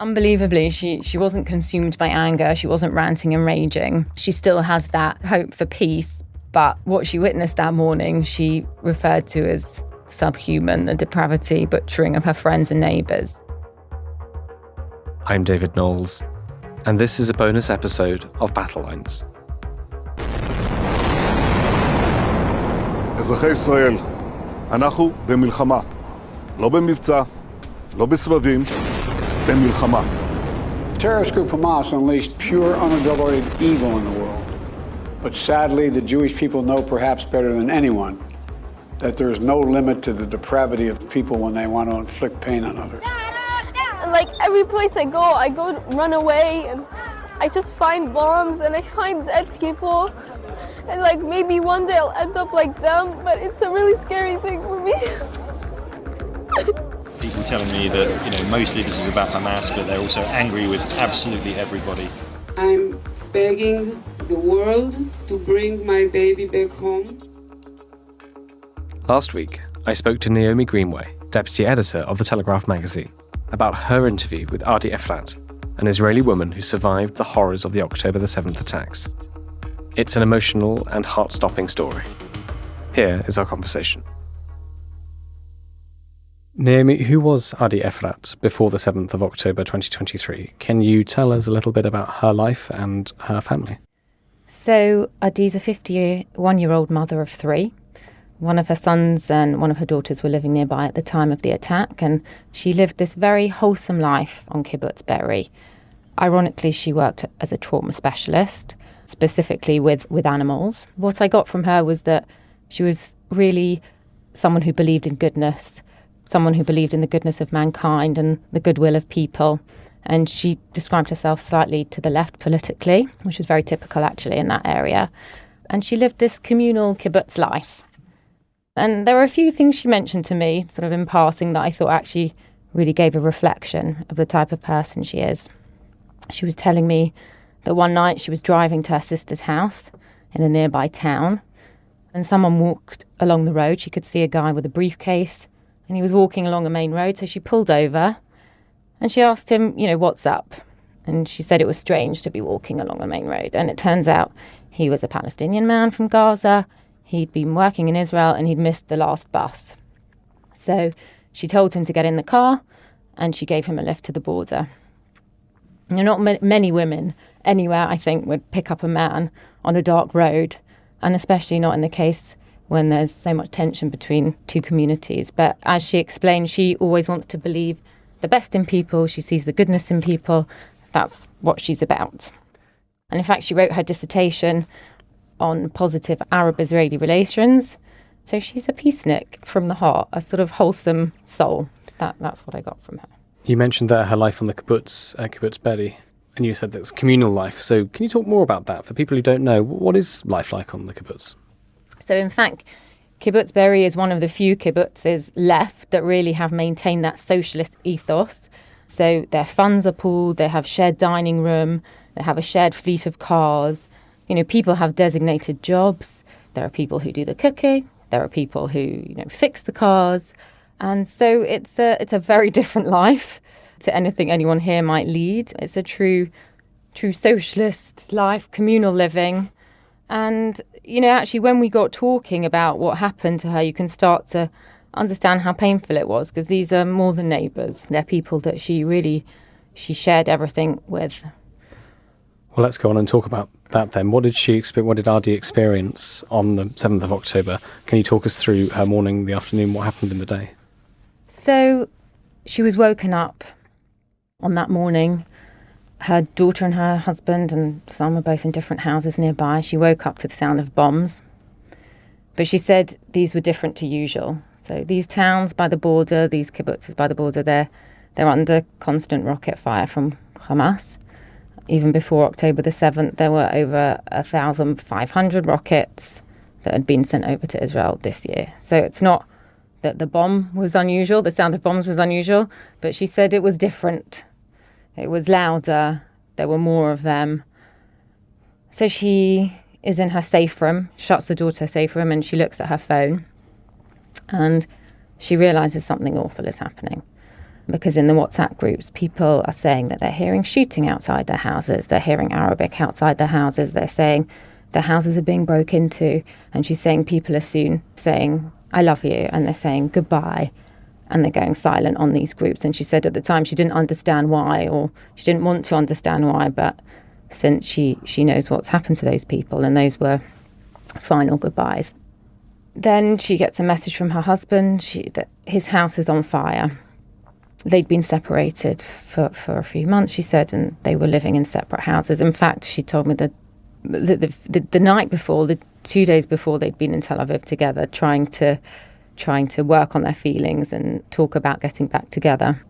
Unbelievably, she wasn't consumed by anger. She wasn't ranting and raging. She still has that hope for peace. But what she witnessed that morning, she referred to as subhuman, the depravity, butchering of her friends and neighbours. I'm David Knowles, and this is a bonus episode of Battle Lines. אזרחי ישראל, אנחנו במלחמה. לא במבצע, לא בסבבים, במלחמה. Terrorist group Hamas unleashed pure, unadulterated evil in the world. But sadly, the Jewish people know perhaps better than anyone that there is no limit to the depravity of people when they want to inflict pain on others. Like every place I go run away, and I just find bombs and I find dead people. And like maybe one day I'll end up like them, but it's a really scary thing for me. People telling me that, mostly this is about Hamas, but they're also angry with absolutely everybody. I'm begging the world to bring my baby back home. Last week, I spoke to Naomi Greenaway, deputy editor of the Telegraph Magazine, about her interview with Adi Efrat, an Israeli woman who survived the horrors of the October the 7th attacks. It's an emotional and heart-stopping story. Here is our conversation. Naomi, who was Adi Efrat before the 7th of October 2023? Can you tell us a little bit about her life and her family? So Adi's a 51-year-old mother of three. One of her sons and one of her daughters were living nearby at the time of the attack, and she lived this very wholesome life on Kibbutz Be'eri. Ironically, she worked as a trauma specialist, specifically with animals. What I got from her was that she was really someone who believed in goodness, someone who believed in the goodness of mankind and the goodwill of people. And she described herself slightly to the left politically, which was very typical actually in that area. And she lived this communal kibbutz life. And there were a few things she mentioned to me, sort of in passing, that I thought actually really gave a reflection of the type of person she is. She was telling me that one night she was driving to her sister's house in a nearby town, and someone walked along the road. She could see a guy with a briefcase, and he was walking along a main road, so she pulled over, and she asked him, what's up? And she said it was strange to be walking along a main road, and it turns out he was a Palestinian man from Gaza. He'd been working in Israel, and he'd missed the last bus. So she told him to get in the car, and she gave him a lift to the border. Not many women anywhere, I think, would pick up a man on a dark road, and especially not in the case when there's so much tension between two communities. But as she explained, she always wants to believe the best in people. She sees the goodness in people. That's what she's about. And in fact, she wrote her dissertation on positive Arab-Israeli relations. So she's a peacenik from the heart, a sort of wholesome soul. That's what I got from her. You mentioned there her life on the Kibbutz Be'eri, and you said that's communal life. So can you talk more about that? For people who don't know, what is life like on the kibbutz? So in fact, Kibbutz Be'eri is one of the few kibbutzes left that really have maintained that socialist ethos. So their funds are pooled, they have shared dining room, they have a shared fleet of cars. People have designated jobs. There are people who do the cooking. There are people who, fix the cars. And so it's a very different life to anything anyone here might lead. It's a true socialist life, communal living. And, actually, when we got talking about what happened to her, you can start to understand how painful it was, because these are more than neighbours. They're people that she shared everything with. Well, let's go on and talk about that then. What did Adi experience on the 7th of October? Can you talk us through her morning, the afternoon, what happened in the day? So she was woken up on that morning. Her daughter and her husband and son were both in different houses nearby. She woke up to the sound of bombs. But she said these were different to usual. So these towns by the border, these kibbutzes by the border, they're under constant rocket fire from Hamas. Even before October the 7th, there were over 1,500 rockets that had been sent over to Israel this year. So it's not that the bomb was unusual, the sound of bombs was unusual, but she said it was different. It was louder, there were more of them. So she is in her safe room, shuts the door to her safe room, and she looks at her phone, and she realises something awful is happening. because in the WhatsApp groups, people are saying that they're hearing shooting outside their houses, they're hearing Arabic outside their houses, they're saying their houses are being broke into, and she's saying people are soon saying, I love you, and they're saying goodbye, and they're going silent on these groups. And she said at the time she didn't understand why, or she didn't want to understand why, but since she knows what's happened to those people, and those were final goodbyes. Then she gets a message from her husband that his house is on fire. They'd been separated for a few months, she said, and they were living in separate houses. In fact, she told me that the night before, the 2 days before, they'd been in Tel Aviv together, trying to work on their feelings and talk about getting back together.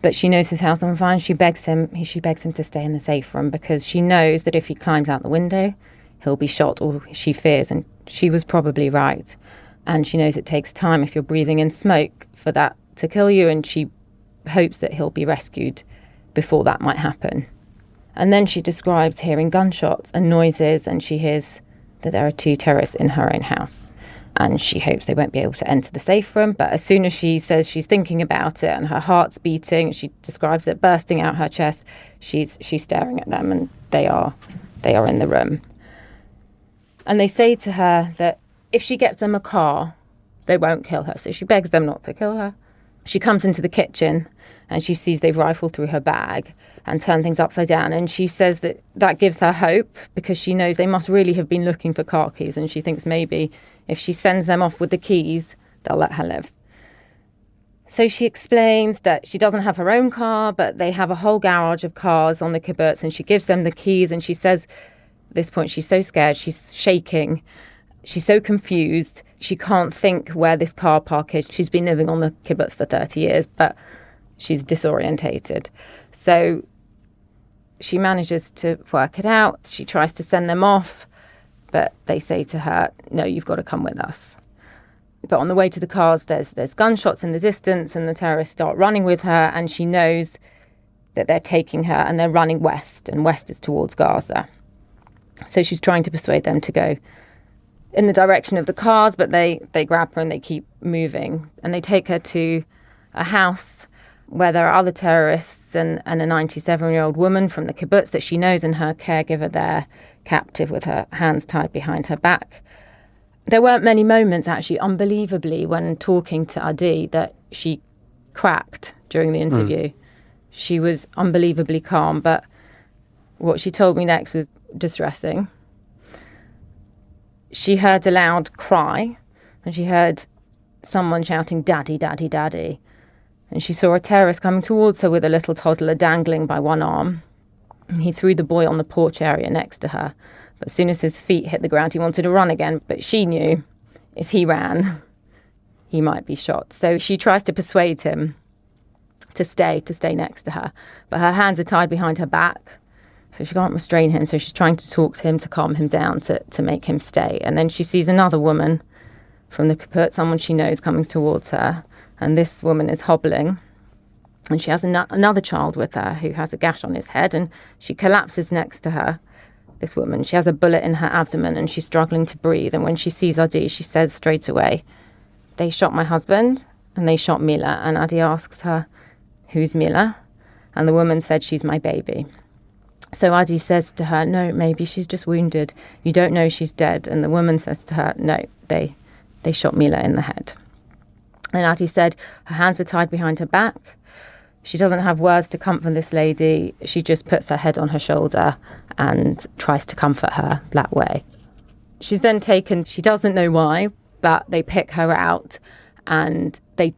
But she knows his house is on fire, and she begs him to stay in the safe room, because she knows that if he climbs out the window, he'll be shot, or she fears, and she was probably right. And she knows it takes time if you're breathing in smoke for that to kill you, and she hopes that he'll be rescued before that might happen. And then she describes hearing gunshots and noises, and she hears that there are 2 terrorists in her own house. And she hopes they won't be able to enter the safe room. But as soon as she says she's thinking about it and her heart's beating, she describes it bursting out her chest, she's staring at them, and they are in the room. And they say to her that if she gets them a car, they won't kill her. So she begs them not to kill her. She comes into the kitchen and she sees they've rifled through her bag and turned things upside down. And she says that gives her hope, because she knows they must really have been looking for car keys. And she thinks maybe if she sends them off with the keys, they'll let her live. So she explains that she doesn't have her own car, but they have a whole garage of cars on the kibbutz, and she gives them the keys. And she says at this point she's so scared, she's shaking, she's so confused, she can't think where this car park is. She's been living on the kibbutz for 30 years, but she's disorientated. So she manages to work it out. She tries to send them off, but they say to her, no, you've got to come with us. But on the way to the cars, there's gunshots in the distance, and the terrorists start running with her, and she knows that they're taking her, and they're running west, and west is towards Gaza. So she's trying to persuade them to go in the direction of the cars, but they grab her and they keep moving. And they take her to a house where there are other terrorists and a 97-year-old woman from the kibbutz that she knows, and her caregiver there, captive with her hands tied behind her back. There weren't many moments, actually, unbelievably, when talking to Adi, that she cracked during the interview. She was unbelievably calm, but what she told me next was distressing. She heard a loud cry, and she heard someone shouting, "Daddy, Daddy, Daddy." And she saw a terrorist coming towards her with a little toddler dangling by one arm. And he threw the boy on the porch area next to her. But as soon as his feet hit the ground, he wanted to run again. But she knew if he ran, he might be shot. So she tries to persuade him to stay next to her. But her hands are tied behind her back, so she can't restrain him. So she's trying to talk to him to calm him down, to make him stay. And then she sees another woman from the kibbutz, someone she knows, coming towards her. And this woman is hobbling. And she has another child with her who has a gash on his head. And she collapses next to her, this woman. She has a bullet in her abdomen and she's struggling to breathe. And when she sees Adi, she says straight away, "They shot my husband and they shot Mila." And Adi asks her, "Who's Mila?" And the woman said, "She's my baby." So Adi says to her, "No, maybe she's just wounded. You don't know she's dead." And the woman says to her, "No, they shot Mila in the head." And Adi said her hands were tied behind her back. She doesn't have words to comfort this lady. She just puts her head on her shoulder and tries to comfort her that way. She's then taken, she doesn't know why, but they pick her out and they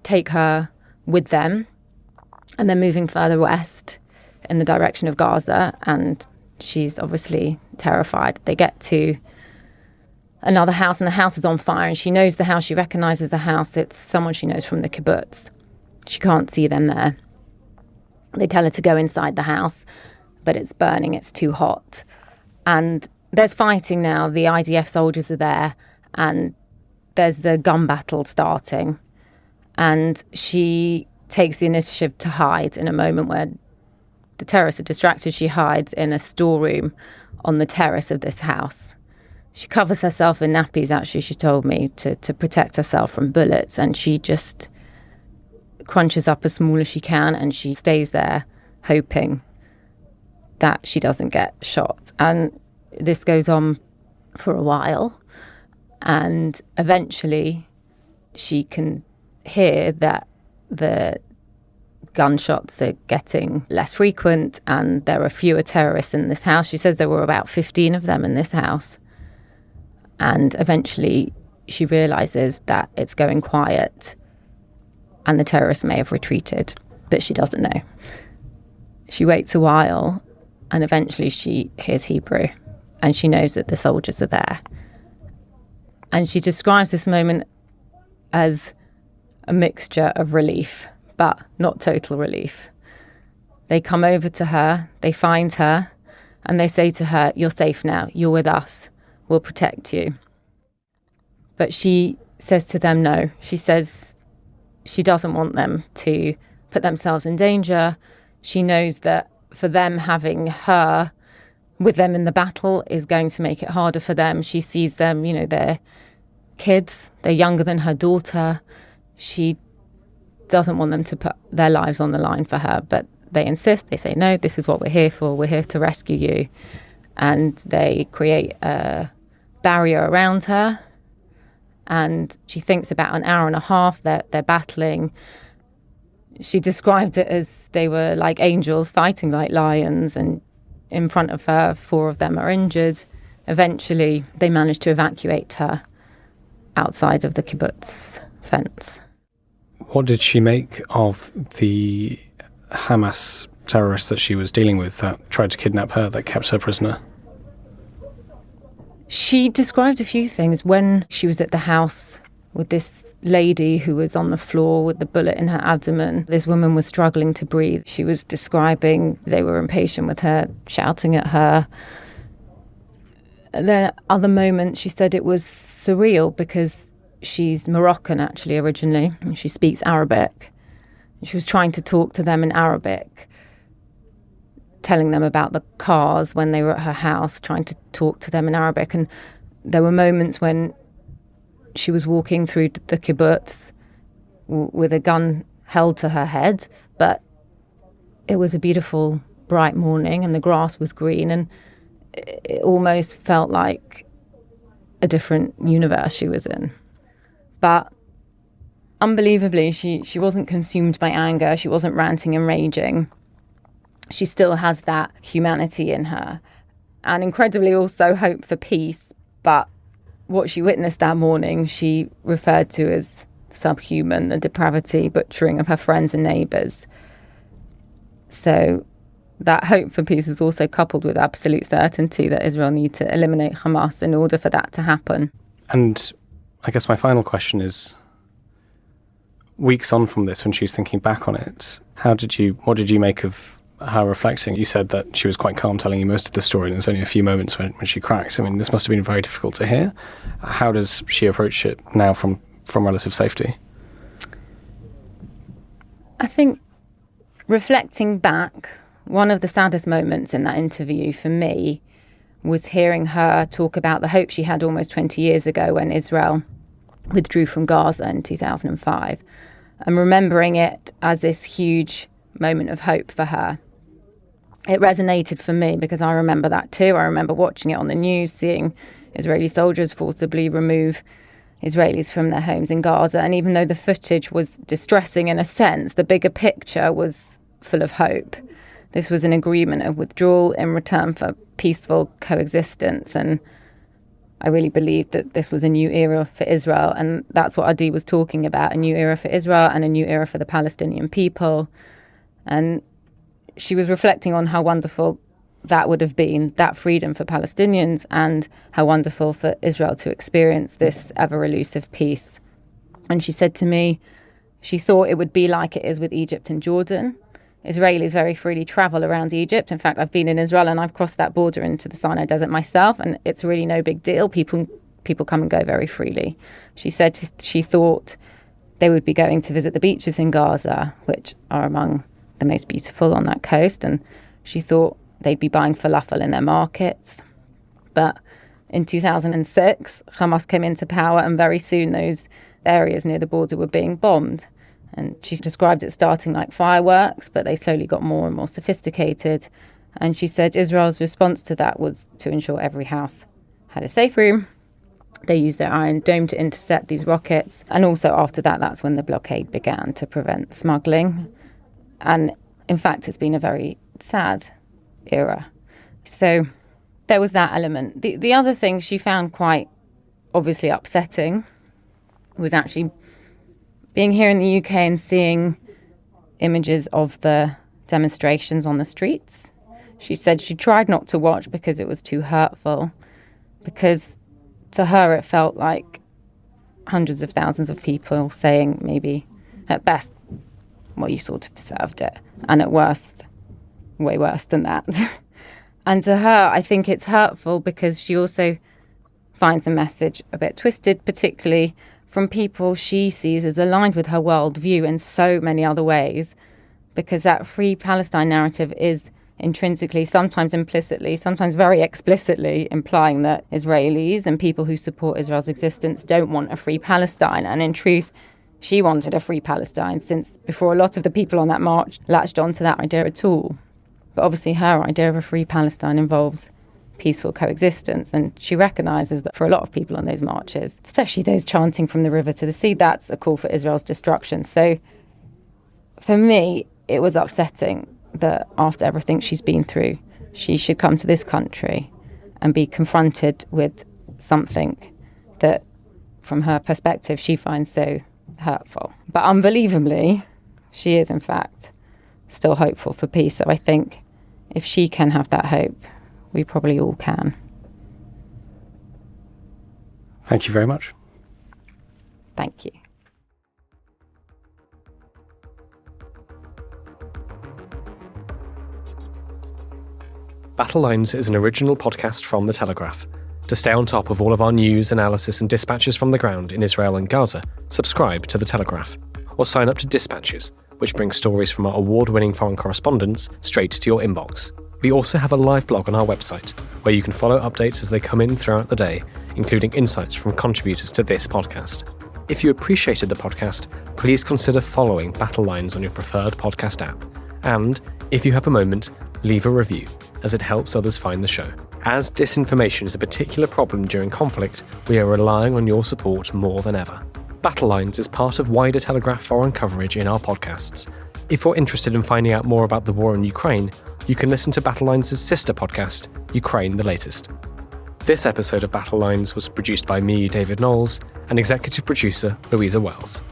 take her with them. And they're moving further west in the direction of Gaza. And she's obviously terrified. They get to another house and the house is on fire. And she knows the house. She recognizes the house. It's someone she knows from the kibbutz. She can't see them there. They tell her to go inside the house, but it's burning, it's too hot. And there's fighting now. The IDF soldiers are there, and there's the gun battle starting. And she takes the initiative to hide in a moment where the terrorists are distracted. She hides in a storeroom on the terrace of this house. She covers herself in nappies, actually, she told me, to protect herself from bullets. And she just crunches up as small as she can, and she stays there hoping that she doesn't get shot. And this goes on for a while, and eventually she can hear that the gunshots are getting less frequent and there are fewer terrorists in this house. She says there were about 15 of them in this house. And eventually she realises that it's going quiet and the terrorists may have retreated, but she doesn't know. She waits a while and eventually she hears Hebrew and she knows that the soldiers are there. And she describes this moment as a mixture of relief, but not total relief. They come over to her, they find her, and they say to her, "You're safe now, you're with us, we'll protect you." But she says to them no. She says she doesn't want them to put themselves in danger. She knows that for them, having her with them in the battle is going to make it harder for them. She sees them, they're kids, they're younger than her daughter. She doesn't want them to put their lives on the line for her, but they insist. They say, no, this is what we're here for. We're here to rescue you. And they create a barrier around her. And she thinks about an hour and a half that they're battling. She described it as they were like angels fighting like lions, and in front of her, 4 of them are injured. Eventually, they managed to evacuate her outside of the kibbutz fence. What did she make of the Hamas terrorists that she was dealing with that tried to kidnap her, that kept her prisoner? She described a few things. When she was at the house with this lady who was on the floor with the bullet in her abdomen, this woman was struggling to breathe. She was describing they were impatient with her, shouting at her. And then at other moments, she said it was surreal because she's Moroccan, actually, originally, and she speaks Arabic. She was trying to talk to them in Arabic, telling them about the cars when they were at her house, trying to talk to them in Arabic. And there were moments when she was walking through the kibbutz with a gun held to her head, but it was a beautiful, bright morning and the grass was green, and it almost felt like a different universe she was in. But unbelievably, she wasn't consumed by anger. She wasn't ranting and raging. She still has that humanity in her, and incredibly also hope for peace. But what she witnessed that morning, she referred to as subhuman, the depravity, butchering of her friends and neighbours. So that hope for peace is also coupled with absolute certainty that Israel need to eliminate Hamas in order for that to happen. And I guess my final question is, weeks on from this, when she's thinking back on it, what did you make of her reflecting? You said that she was quite calm telling you most of the story, and there's only a few moments when she cracked. I mean, this must have been very difficult to hear. How does she approach it now from relative safety? I think, reflecting back, one of the saddest moments in that interview for me was hearing her talk about the hope she had almost 20 years ago when Israel withdrew from Gaza in 2005, and remembering it as this huge moment of hope for her. It resonated for me because I remember that too. I remember watching it on the news, seeing Israeli soldiers forcibly remove Israelis from their homes in Gaza. And even though the footage was distressing in a sense, the bigger picture was full of hope. This was an agreement of withdrawal in return for peaceful coexistence. And I really believed that this was a new era for Israel. And that's what Adi was talking about, a new era for Israel and a new era for the Palestinian people. And she was reflecting on how wonderful that would have been, that freedom for Palestinians, and how wonderful for Israel to experience this ever-elusive peace. And she said to me, she thought it would be like it is with Egypt and Jordan. Israelis very freely travel around Egypt. In fact, I've been in Israel and I've crossed that border into the Sinai Desert myself, and it's really no big deal. People come and go very freely. She said she thought they would be going to visit the beaches in Gaza, which are among the most beautiful on that coast, and she thought they'd be buying falafel in their markets. But in 2006, Hamas came into power, and very soon those areas near the border were being bombed. And she described it starting like fireworks, but they slowly got more and more sophisticated. And she said Israel's response to that was to ensure every house had a safe room. They used their Iron Dome to intercept these rockets. And also after that, that's when the blockade began to prevent smuggling. And in fact, it's been a very sad era. So there was that element. The other thing she found quite obviously upsetting was actually being here in the UK and seeing images of the demonstrations on the streets. She said she tried not to watch because it was too hurtful, because to her it felt like hundreds of thousands of people saying maybe at best, well, you sort of deserved it, and at worst, way worse than that. And to her, I think it's hurtful because she also finds the message a bit twisted, particularly from people she sees as aligned with her worldview in so many other ways, because that free Palestine narrative is intrinsically, sometimes implicitly, sometimes very explicitly implying that Israelis and people who support Israel's existence don't want a free Palestine. And in truth, she wanted a free Palestine since before a lot of the people on that march latched onto that idea at all. But obviously her idea of a free Palestine involves peaceful coexistence, and she recognises that for a lot of people on those marches, especially those chanting from the river to the sea, that's a call for Israel's destruction. So for me, it was upsetting that after everything she's been through, she should come to this country and be confronted with something that, from her perspective, she finds so hurtful. But unbelievably, she is in fact still hopeful for peace. So I think if she can have that hope, we probably all can. Thank you very much. Thank you. Battle Lines is an original podcast from The Telegraph. To stay on top of all of our news, analysis and dispatches from the ground in Israel and Gaza, subscribe to The Telegraph, or sign up to Dispatches, which brings stories from our award-winning foreign correspondents straight to your inbox. We also have a live blog on our website, where you can follow updates as they come in throughout the day, including insights from contributors to this podcast. If you appreciated the podcast, please consider following Battle Lines on your preferred podcast app. And, if you have a moment, leave a review, as it helps others find the show. As disinformation is a particular problem during conflict, we are relying on your support more than ever. Battle Lines is part of wider Telegraph foreign coverage in our podcasts. If you're interested in finding out more about the war in Ukraine, you can listen to Battle Lines' sister podcast, Ukraine the Latest. This episode of Battle Lines was produced by me, David Knowles, and executive producer Louisa Wells.